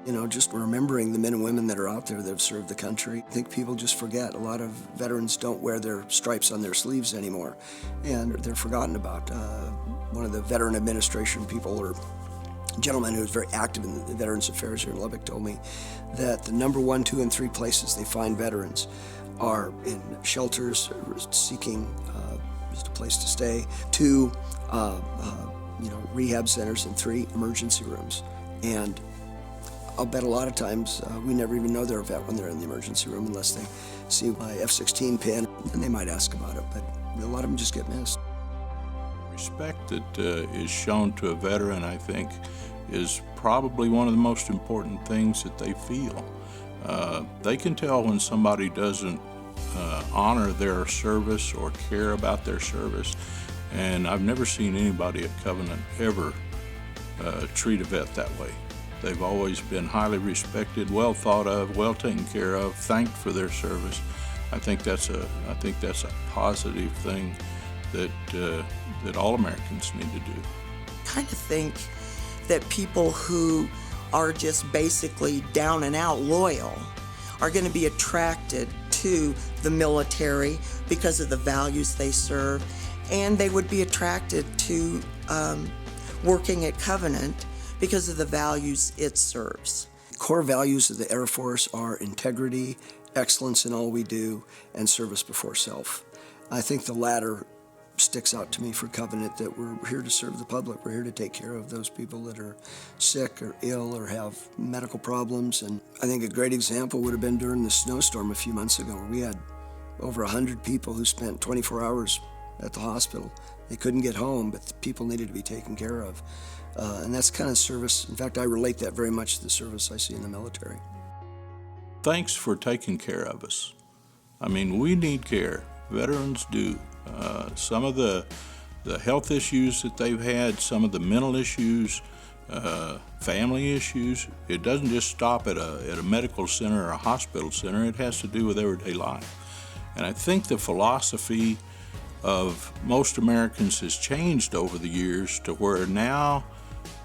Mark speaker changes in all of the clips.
Speaker 1: You know, just remembering the men and women that are out there that have served the country. I think people just forget. A lot of veterans don't wear their stripes on their sleeves anymore, and they're forgotten about. One of the Veteran Administration people, or gentleman who was very active in the Veterans Affairs here in Lubbock, told me that the number 1, 2, and 3 places they find veterans are in shelters seeking just a place to stay, 2, rehab centers, and 3, emergency rooms. And I'll bet a lot of times we never even know they're a vet when they're in the emergency room unless they see my F-16 pin, and they might ask about it, but a lot of them just get missed.
Speaker 2: Respect that is shown to a veteran, I think, is probably one of the most important things that they feel. They can tell when somebody doesn't honor their service or care about their service, and I've never seen anybody at Covenant ever treat a vet that way. They've always been highly respected, well thought of, well taken care of, thanked for their service. I think that's a positive thing that all Americans need to do.
Speaker 3: I kind of think that people who are just basically down and out loyal are going to be attracted to the military because of the values they serve, and they would be attracted to working at Covenant because of the values it serves.
Speaker 1: Core values of the Air Force are integrity, excellence in all we do, and service before self. I think the latter sticks out to me for Covenant, that we're here to serve the public. We're here to take care of those people that are sick or ill or have medical problems. And I think a great example would have been during the snowstorm a few months ago, where we had over 100 people who spent 24 hours at the hospital. They couldn't get home, but the people needed to be taken care of. And that's kind of service. In fact, I relate that very much to the service I see in the military.
Speaker 2: Thanks for taking care of us. I mean, we need care. Veterans do. Some of the health issues that they've had, some of the mental issues, family issues, it doesn't just stop at a medical center or a hospital center. It has to do with everyday life. And I think the philosophy of most Americans has changed over the years to where now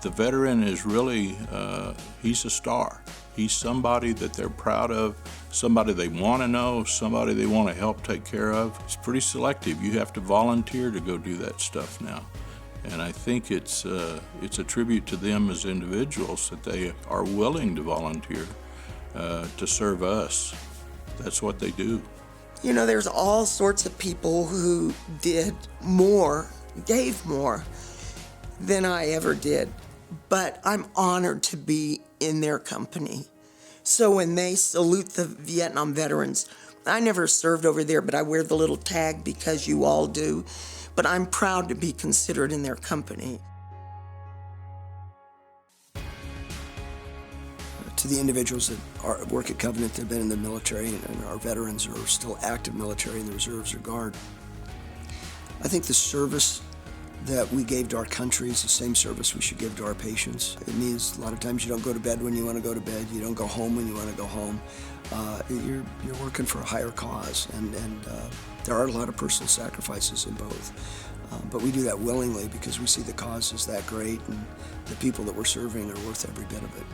Speaker 2: the veteran is really, he's a star. He's somebody that they're proud of, somebody they want to know, somebody they want to help take care of. It's pretty selective. You have to volunteer to go do that stuff now. And I think it's a tribute to them as individuals that they are willing to volunteer to serve us. That's what they do.
Speaker 3: You know, there's all sorts of people who did more, gave more than I ever did. But I'm honored to be in their company. So when they salute the Vietnam veterans, I never served over there, but I wear the little tag because you all do. But I'm proud to be considered in their company.
Speaker 1: To the individuals that work at Covenant that have been in the military and are veterans or are still active military in the reserves or guard, I think the service that we gave to our country is the same service we should give to our patients. It means a lot of times you don't go to bed when you want to go to bed, you don't go home when you want to go home. You're working for a higher cause, and there are a lot of personal sacrifices in both. But we do that willingly because we see the cause is that great, and the people that we're serving are worth every bit of it.